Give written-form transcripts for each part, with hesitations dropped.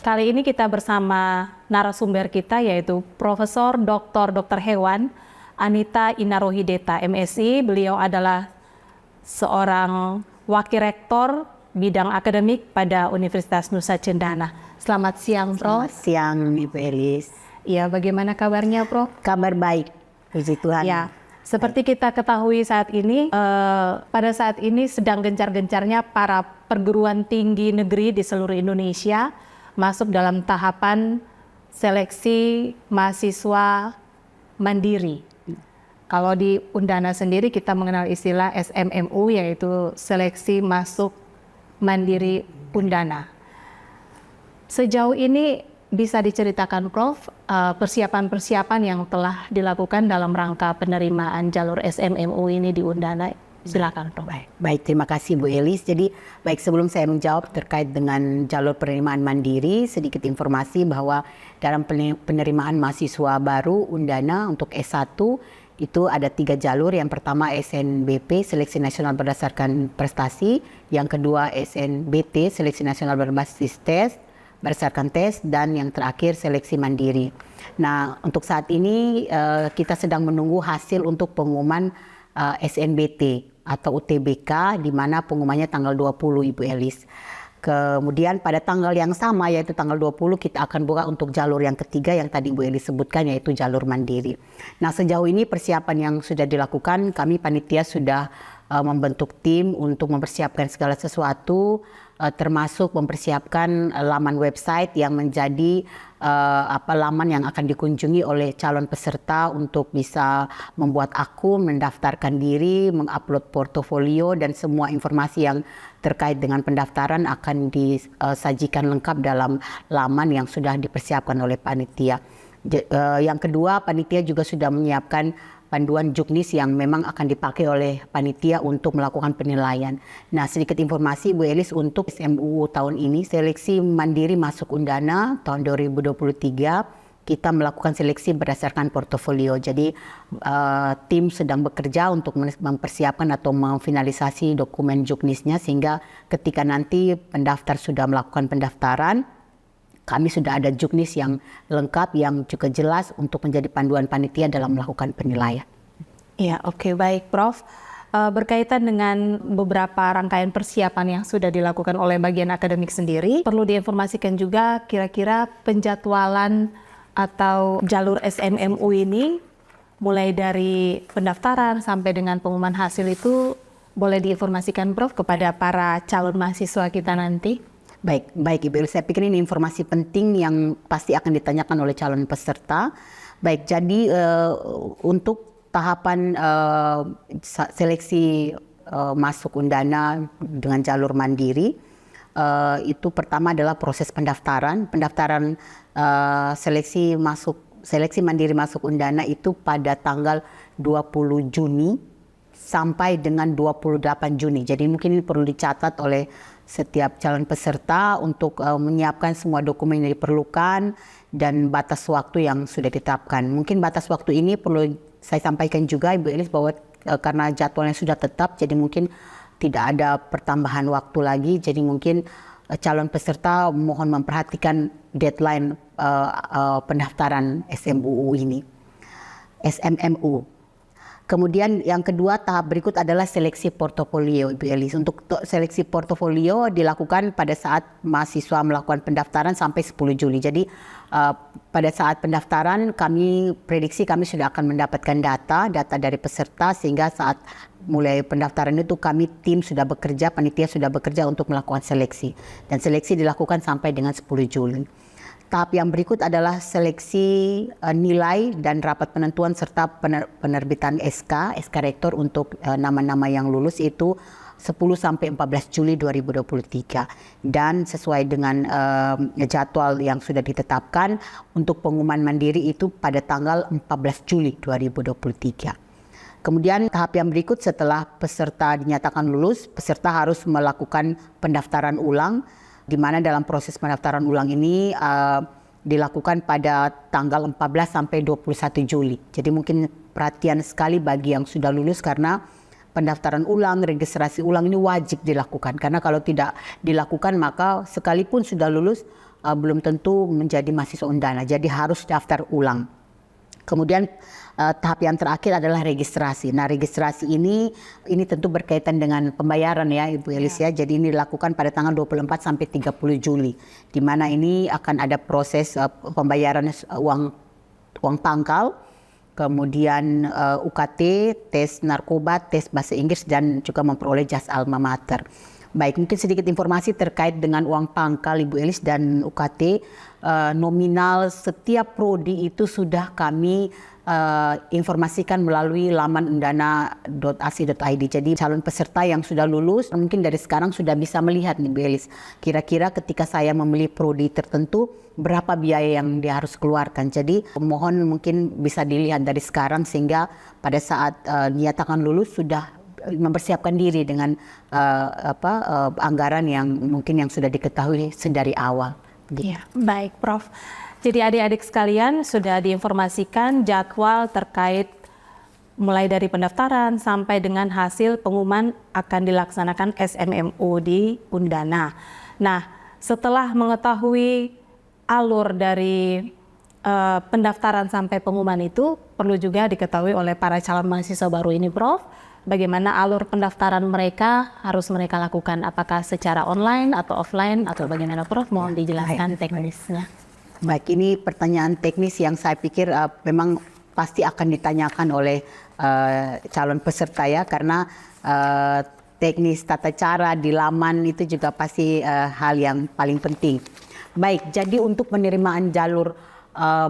Kali ini kita bersama narasumber kita yaitu Profesor Dr. Hewan Anita Inarohideta, MSI. Beliau adalah seorang wakil rektor bidang akademik pada Universitas Nusa Cendana. Selamat siang, Prof. Selamat siang, Ibu Elis. Ya, bagaimana kabarnya, Prof? Kabar baik, puji Tuhan. Ya, seperti kita ketahui saat ini, pada saat ini sedang gencar-gencarnya para perguruan tinggi negeri di seluruh Indonesia masuk dalam tahapan seleksi mahasiswa mandiri. Kalau di Undana sendiri kita mengenal istilah SMMU, yaitu seleksi masuk mandiri Undana. Sejauh ini bisa diceritakan, Prof, persiapan-persiapan yang telah dilakukan dalam rangka penerimaan jalur SMMU ini di Undana. Silakan, Prof. Baik, terima kasih Bu Elis. Jadi, baik sebelum saya menjawab terkait dengan jalur penerimaan mandiri, sedikit informasi bahwa dalam penerimaan mahasiswa baru Undana untuk S1 itu ada 3 jalur. Yang pertama SNBP, Seleksi Nasional Berdasarkan Prestasi. Yang kedua SNBT, Seleksi Nasional Berbasis Tes, berdasarkan tes, dan yang terakhir seleksi mandiri. Nah, untuk saat ini kita sedang menunggu hasil untuk pengumuman SNBT atau UTBK, di mana pengumumannya tanggal 20, Ibu Elis. Kemudian pada tanggal yang sama, yaitu tanggal 20, kita akan buka untuk jalur yang ketiga yang tadi Bu Elis sebutkan, yaitu jalur mandiri. Nah, sejauh ini persiapan yang sudah dilakukan, kami panitia sudah membentuk tim untuk mempersiapkan segala sesuatu, termasuk mempersiapkan laman website yang menjadi laman yang akan dikunjungi oleh calon peserta untuk bisa membuat akun, mendaftarkan diri, mengupload portofolio, dan semua informasi yang terkait dengan pendaftaran akan disajikan lengkap dalam laman yang sudah dipersiapkan oleh panitia. Yang kedua, panitia juga sudah menyiapkan panduan juknis yang memang akan dipakai oleh panitia untuk melakukan penilaian. Nah, sedikit informasi Bu Elis untuk SMU tahun ini, seleksi mandiri masuk Undana tahun 2023, kita melakukan seleksi berdasarkan portofolio. Jadi tim sedang bekerja untuk mempersiapkan atau memfinalisasi dokumen juknisnya, sehingga ketika nanti pendaftar sudah melakukan pendaftaran, kami sudah ada juknis yang lengkap, yang juga jelas untuk menjadi panduan panitia dalam melakukan penilaian. Ya, oke, baik, Prof. Berkaitan dengan beberapa rangkaian persiapan yang sudah dilakukan oleh bagian akademik sendiri, perlu diinformasikan juga kira-kira penjadwalan atau jalur SMMU ini, mulai dari pendaftaran sampai dengan pengumuman hasil itu, boleh diinformasikan, Prof, kepada para calon mahasiswa kita nanti? Baik Ibu, saya pikir ini informasi penting yang pasti akan ditanyakan oleh calon peserta. Baik, jadi untuk tahapan seleksi masuk Undana dengan jalur mandiri, itu pertama adalah proses pendaftaran. Pendaftaran seleksi mandiri masuk Undana itu pada tanggal 20 Juni sampai dengan 28 Juni. Jadi mungkin ini perlu dicatat oleh setiap calon peserta untuk menyiapkan semua dokumen yang diperlukan dan batas waktu yang sudah ditetapkan. Mungkin batas waktu ini perlu saya sampaikan juga, Ibu Elis, bahwa karena jadwalnya sudah tetap, jadi mungkin tidak ada pertambahan waktu lagi. Jadi mungkin calon peserta mohon memperhatikan deadline pendaftaran SMMU ini. Kemudian yang kedua, tahap berikut adalah seleksi portofolio, Ibu Elis. Untuk seleksi portofolio dilakukan pada saat mahasiswa melakukan pendaftaran sampai 10 Juli. Jadi pada saat pendaftaran kami prediksi kami sudah akan mendapatkan data dari peserta, sehingga saat mulai pendaftaran itu kami tim sudah bekerja, panitia sudah bekerja untuk melakukan seleksi. Dan seleksi dilakukan sampai dengan 10 Juli. Tahap yang berikut adalah seleksi nilai dan rapat penentuan serta penerbitan SK Rektor untuk nama-nama yang lulus itu 10 sampai 14 Juli 2023. Dan sesuai dengan jadwal yang sudah ditetapkan, untuk pengumuman mandiri itu pada tanggal 14 Juli 2023. Kemudian tahap yang berikut, setelah peserta dinyatakan lulus, peserta harus melakukan pendaftaran ulang, di mana dalam proses pendaftaran ulang ini dilakukan pada tanggal 14 sampai 21 Juli. Jadi mungkin perhatian sekali bagi yang sudah lulus, karena pendaftaran ulang, registrasi ulang ini wajib dilakukan. Karena kalau tidak dilakukan maka sekalipun sudah lulus belum tentu menjadi mahasiswa Undana. Jadi harus daftar ulang. Kemudian tahap yang terakhir adalah registrasi. Nah, registrasi ini tentu berkaitan dengan pembayaran ya Ibu Elis ya. Jadi ini dilakukan pada tanggal 24 sampai 30 Juli. Di mana ini akan ada proses pembayaran uang pangkal, kemudian UKT, tes narkoba, tes bahasa Inggris dan juga memperoleh jas alma mater. Baik, mungkin sedikit informasi terkait dengan uang pangkal Ibu Elis dan UKT. Nominal setiap prodi itu sudah kami informasikan melalui laman undana.ac.id. Jadi calon peserta yang sudah lulus mungkin dari sekarang sudah bisa melihat nih Bu Elis, kira-kira ketika saya memilih prodi tertentu berapa biaya yang dia harus keluarkan. Jadi mohon mungkin bisa dilihat dari sekarang sehingga pada saat dinyatakan lulus sudah mempersiapkan diri dengan anggaran yang mungkin yang sudah diketahui sedari awal. Ya, baik Prof. Jadi adik-adik sekalian sudah diinformasikan jadwal terkait mulai dari pendaftaran sampai dengan hasil pengumuman akan dilaksanakan SMMU di Undana. Nah, setelah mengetahui alur dari pendaftaran sampai pengumuman itu, perlu juga diketahui oleh para calon mahasiswa baru ini Prof, bagaimana alur pendaftaran mereka harus mereka lakukan, apakah secara online atau offline atau bagaimana Prof? Mohon dijelaskan teknisnya. Baik, ini pertanyaan teknis yang saya pikir memang pasti akan ditanyakan oleh calon peserta ya, karena teknis tata cara di laman itu juga pasti hal yang paling penting. Baik, jadi untuk penerimaan jalur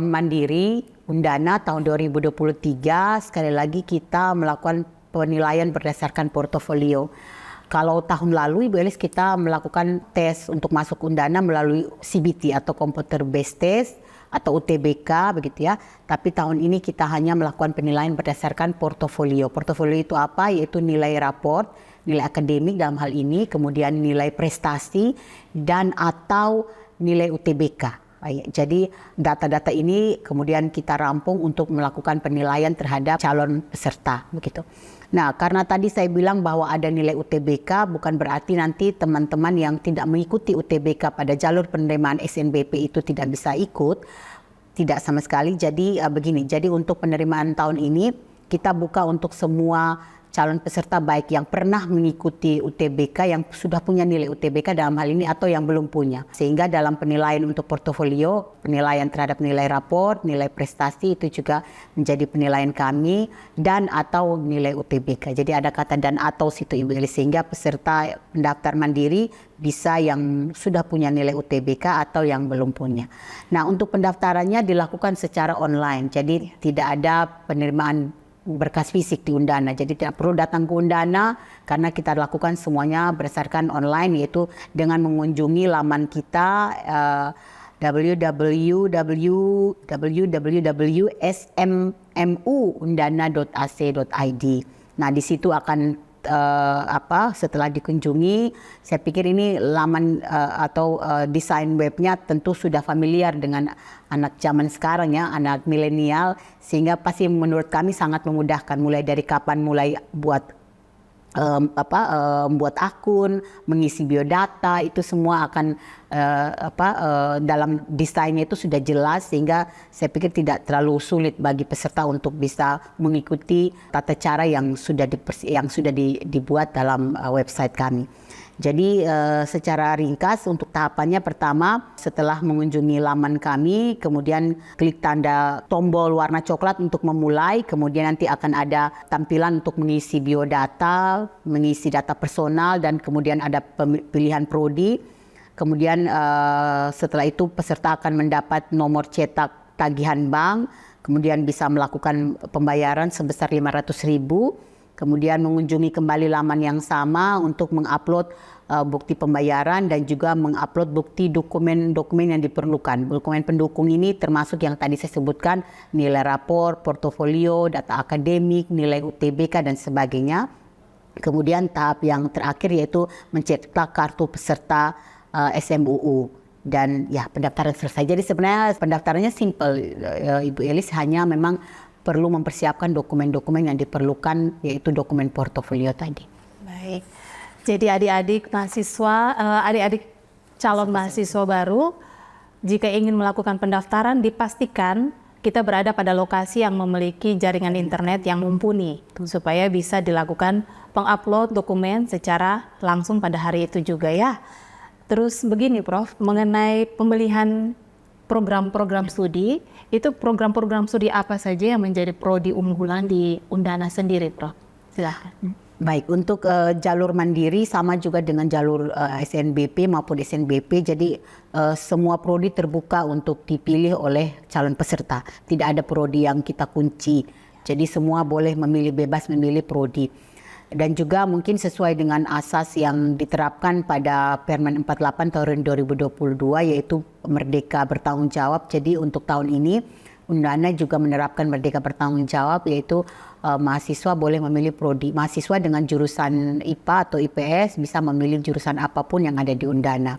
mandiri Undana tahun 2023 sekali lagi kita melakukan penilaian berdasarkan portofolio. Kalau tahun lalu Ibu Elis kita melakukan tes untuk masuk Undana melalui CBT atau Computer Based Test atau UTBK begitu ya. Tapi tahun ini kita hanya melakukan penilaian berdasarkan portofolio. Portofolio itu apa? Yaitu nilai raport, nilai akademik dalam hal ini, kemudian nilai prestasi dan atau nilai UTBK. Jadi data-data ini kemudian kita rampung untuk melakukan penilaian terhadap calon peserta begitu. Nah, karena tadi saya bilang bahwa ada nilai UTBK bukan berarti nanti teman-teman yang tidak mengikuti UTBK pada jalur penerimaan SNBP itu tidak bisa ikut. Tidak sama sekali. Jadi begini, jadi untuk penerimaan tahun ini kita buka untuk semua calon peserta baik yang pernah mengikuti UTBK, yang sudah punya nilai UTBK dalam hal ini atau yang belum punya. Sehingga dalam penilaian untuk portofolio, penilaian terhadap nilai raport, nilai prestasi itu juga menjadi penilaian kami dan atau nilai UTBK. Jadi ada kata dan atau situ Ibu Elis, sehingga peserta pendaftar mandiri bisa yang sudah punya nilai UTBK atau yang belum punya. Nah, untuk pendaftarannya dilakukan secara online. Jadi tidak ada penerimaan berkas fisik di Undana. Jadi tidak perlu datang ke Undana karena kita lakukan semuanya berdasarkan online, yaitu dengan mengunjungi laman kita www.smmuundana.ac.id. Nah, di situ akan setelah dikunjungi, saya pikir ini laman atau desain webnya tentu sudah familiar dengan anak zaman sekarang ya, anak milenial, sehingga pasti menurut kami sangat memudahkan mulai dari kapan mulai buat membuat akun, mengisi biodata, itu semua akan dalam desainnya itu sudah jelas, sehingga saya pikir tidak terlalu sulit bagi peserta untuk bisa mengikuti tata cara yang sudah dibuat dalam website kami. Jadi secara ringkas untuk tahapannya, pertama setelah mengunjungi laman kami, kemudian klik tanda tombol warna coklat untuk memulai, kemudian nanti akan ada tampilan untuk mengisi biodata, mengisi data personal, dan kemudian ada pilihan prodi. Kemudian setelah itu peserta akan mendapat nomor cetak tagihan bank, kemudian bisa melakukan pembayaran sebesar 500.000. Kemudian mengunjungi kembali laman yang sama untuk mengupload bukti pembayaran dan juga mengupload bukti dokumen-dokumen yang diperlukan. Dokumen pendukung ini termasuk yang tadi saya sebutkan, nilai rapor, portofolio, data akademik, nilai UTBK dan sebagainya. Kemudian tahap yang terakhir yaitu mencetak kartu peserta SMUU. Dan ya, pendaftaran selesai. Jadi sebenarnya pendaftarannya simple Ibu Elis, hanya memang perlu mempersiapkan dokumen-dokumen yang diperlukan, yaitu dokumen portofolio tadi. Baik. Jadi adik-adik mahasiswa, adik-adik calon mahasiswa baru, jika ingin melakukan pendaftaran, dipastikan kita berada pada lokasi yang memiliki jaringan internet yang mumpuni, supaya bisa dilakukan pengupload dokumen secara langsung pada hari itu juga ya. Terus begini Prof, mengenai pemilihan program-program studi, itu program-program studi apa saja yang menjadi prodi unggulan di Undana sendiri, Prof? Silahkan. Baik, untuk jalur mandiri sama juga dengan jalur SNBP maupun SNBP, jadi semua prodi terbuka untuk dipilih oleh calon peserta. Tidak ada prodi yang kita kunci, jadi semua boleh memilih, bebas memilih prodi. Dan juga mungkin sesuai dengan asas yang diterapkan pada Permen 48 tahun 2022, yaitu Merdeka Bertanggung Jawab. Jadi untuk tahun ini Undana juga menerapkan Merdeka Bertanggung Jawab, yaitu mahasiswa boleh memilih prodi. Mahasiswa dengan jurusan IPA atau IPS bisa memilih jurusan apapun yang ada di Undana.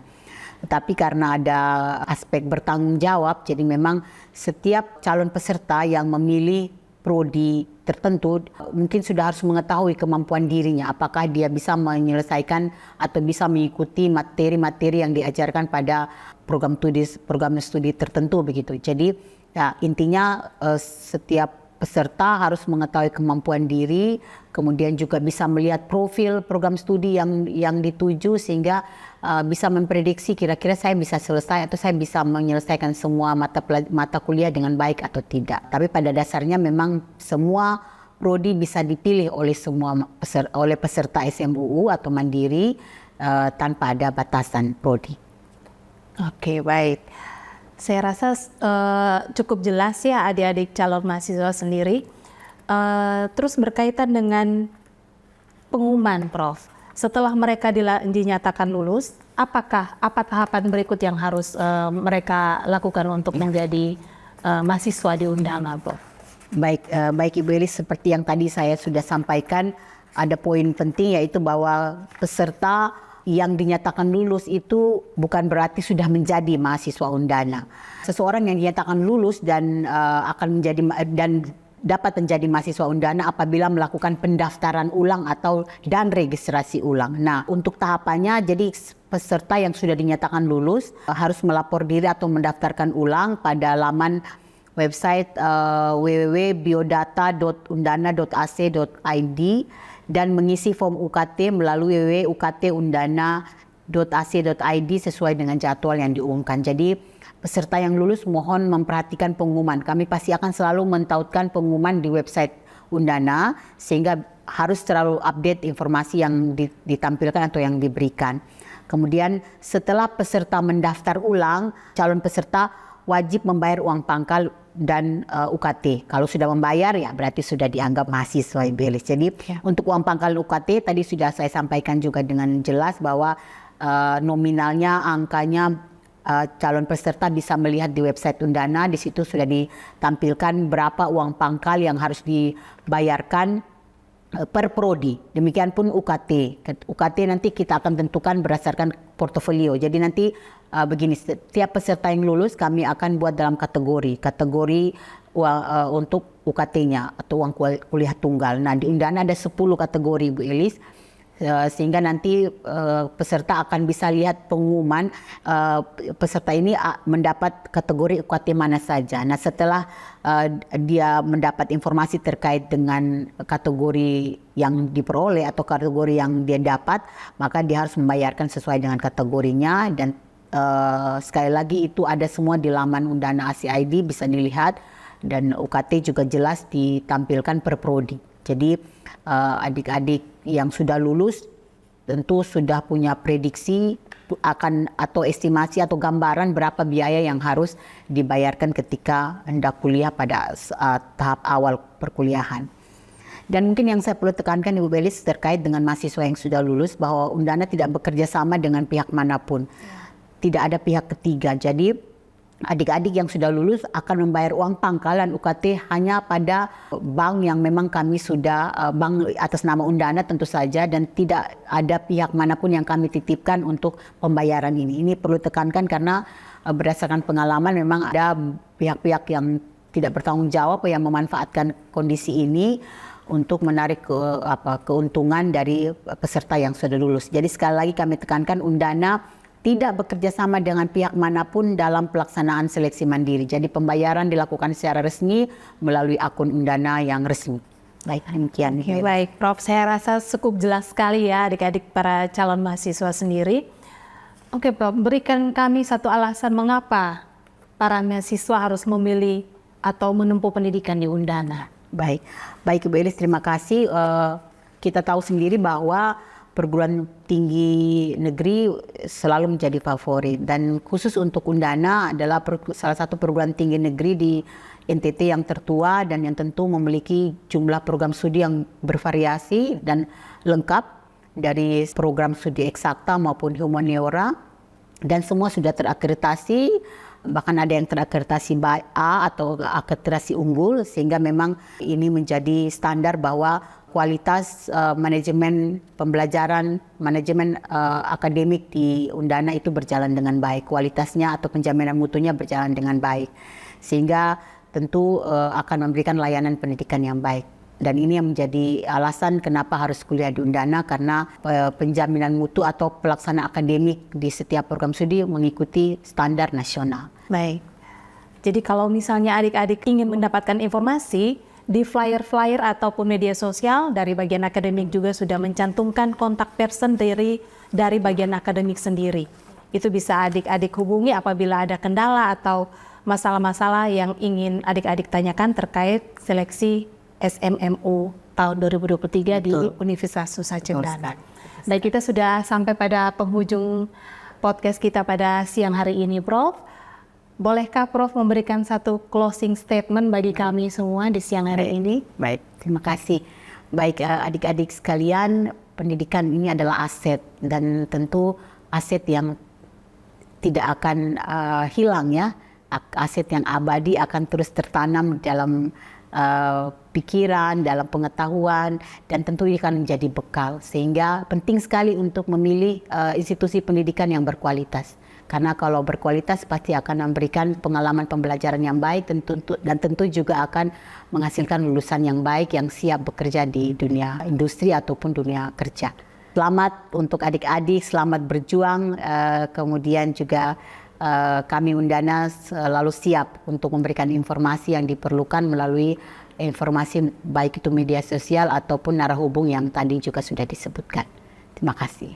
Tetapi karena ada aspek bertanggung jawab, jadi memang setiap calon peserta yang memilih prodi tertentu mungkin sudah harus mengetahui kemampuan dirinya, apakah dia bisa menyelesaikan atau bisa mengikuti materi-materi yang diajarkan pada program studi tertentu begitu. Jadi ya, intinya setiap peserta harus mengetahui kemampuan diri, kemudian juga bisa melihat profil program studi yang dituju, sehingga bisa memprediksi kira-kira saya bisa selesai atau saya bisa menyelesaikan semua mata kuliah dengan baik atau tidak. Tapi pada dasarnya memang semua prodi bisa dipilih oleh peserta SMUU atau mandiri tanpa ada batasan prodi. Oke, baik. Saya rasa cukup jelas ya adik-adik calon mahasiswa sendiri. Terus berkaitan dengan pengumuman, Prof. Setelah mereka dinyatakan lulus, apa tahapan berikut yang harus mereka lakukan untuk menjadi mahasiswa di Undana, Prof? Baik Ibu Elis, seperti yang tadi saya sudah sampaikan, ada poin penting yaitu bahwa peserta yang dinyatakan lulus itu bukan berarti sudah menjadi mahasiswa Undana. Seseorang yang dinyatakan lulus dan akan menjadi dan dapat menjadi mahasiswa Undana apabila melakukan pendaftaran ulang dan registrasi ulang. Nah, untuk tahapannya, jadi peserta yang sudah dinyatakan lulus harus melapor diri atau mendaftarkan ulang pada laman website www.biodata.undana.ac.id dan mengisi form UKT melalui www.uktundana.ac.id sesuai dengan jadwal yang diumumkan. Jadi peserta yang lulus mohon memperhatikan pengumuman. Kami pasti akan selalu mentautkan pengumuman di website Undana, sehingga harus selalu update informasi yang ditampilkan atau yang diberikan. Kemudian setelah peserta mendaftar ulang, calon peserta wajib membayar uang pangkal dan UKT. Kalau sudah membayar ya berarti sudah dianggap mahasiswa Ibu Elis. Jadi untuk uang pangkal UKT tadi sudah saya sampaikan juga dengan jelas bahwa nominalnya, angkanya calon peserta bisa melihat di website Undana. Di situ sudah ditampilkan berapa uang pangkal yang harus dibayarkan per prodi. Demikian pun UKT. UKT nanti kita akan tentukan berdasarkan portofolio. Jadi nanti begini, setiap peserta yang lulus kami akan buat dalam kategori untuk UKT-nya atau uang kuliah tunggal. Nah, di Undana ada 10 kategori Bu Elis, sehingga nanti peserta akan bisa lihat pengumuman peserta ini mendapat kategori UKT mana saja. Nah, setelah dia mendapat informasi terkait dengan kategori yang diperoleh atau kategori yang dia dapat, maka dia harus membayarkan sesuai dengan kategorinya. Dan sekali lagi itu ada semua di laman Undana ACID, bisa dilihat, dan UKT juga jelas ditampilkan per prodi. Jadi adik-adik yang sudah lulus tentu sudah punya prediksi atau estimasi atau gambaran berapa biaya yang harus dibayarkan ketika hendak kuliah pada tahap awal perkuliahan. Dan mungkin yang saya perlu tekankan Ibu Belis terkait dengan mahasiswa yang sudah lulus, bahwa Undana tidak bekerja sama dengan pihak manapun. Tidak ada pihak ketiga. Jadi adik-adik yang sudah lulus akan membayar uang pangkalan UKT hanya pada bank yang memang kami sudah, bank atas nama Undana tentu saja, dan tidak ada pihak manapun yang kami titipkan untuk pembayaran ini. Ini perlu tekankan karena berdasarkan pengalaman memang ada pihak-pihak yang tidak bertanggung jawab yang memanfaatkan kondisi ini untuk menarik keuntungan dari peserta yang sudah lulus. Jadi sekali lagi kami tekankan, Undana tidak bekerja sama dengan pihak manapun dalam pelaksanaan seleksi mandiri. Jadi pembayaran dilakukan secara resmi melalui akun Undana yang resmi. Baik, demikian. Oke, baik, Prof. Saya rasa cukup jelas sekali ya adik-adik para calon mahasiswa sendiri. Oke, Prof. Berikan kami satu alasan mengapa para mahasiswa harus memilih atau menempuh pendidikan di Undana. Baik Ibu Elis, terima kasih. Kita tahu sendiri bahwa perguruan tinggi negeri selalu menjadi favorit, dan khusus untuk Undana adalah salah satu perguruan tinggi negeri di NTT yang tertua dan yang tentu memiliki jumlah program studi yang bervariasi dan lengkap, dari program studi eksakta maupun humaniora, dan semua sudah terakreditasi, bahkan ada yang terakreditasi A atau akreditasi unggul, sehingga memang ini menjadi standar bahwa kualitas manajemen pembelajaran, manajemen akademik di Undana itu berjalan dengan baik. Kualitasnya atau penjaminan mutunya berjalan dengan baik. Sehingga tentu akan memberikan layanan pendidikan yang baik. Dan ini yang menjadi alasan kenapa harus kuliah di Undana, karena penjaminan mutu atau pelaksana akademik di setiap program studi mengikuti standar nasional. Baik. Jadi kalau misalnya adik-adik ingin mendapatkan informasi, di flyer-flyer ataupun media sosial dari bagian akademik juga sudah mencantumkan kontak person dari bagian akademik sendiri. Itu bisa adik-adik hubungi apabila ada kendala atau masalah-masalah yang ingin adik-adik tanyakan terkait seleksi SMMU tahun 2023 di Universitas Nusa Cendana. Dan kita sudah sampai pada penghujung podcast kita pada siang hari ini, Prof. Bolehkah Prof memberikan satu closing statement bagi kami semua di siang hari ini? Baik, terima kasih. Baik adik-adik sekalian, pendidikan ini adalah aset, dan tentu aset yang tidak akan hilang ya. Aset yang abadi, akan terus tertanam dalam pikiran, dalam pengetahuan, dan tentu ini akan menjadi bekal. Sehingga penting sekali untuk memilih institusi pendidikan yang berkualitas. Karena kalau berkualitas pasti akan memberikan pengalaman pembelajaran yang baik, dan tentu juga akan menghasilkan lulusan yang baik yang siap bekerja di dunia industri ataupun dunia kerja. Selamat untuk adik-adik, selamat berjuang, kemudian juga kami Undana selalu siap untuk memberikan informasi yang diperlukan melalui informasi baik itu media sosial ataupun narah hubung yang tadi juga sudah disebutkan. Terima kasih.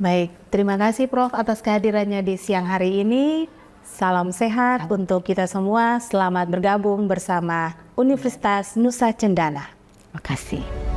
Baik, terima kasih Prof atas kehadirannya di siang hari ini. Salam sehat untuk kita semua. Selamat bergabung bersama Universitas Nusa Cendana. Terima kasih.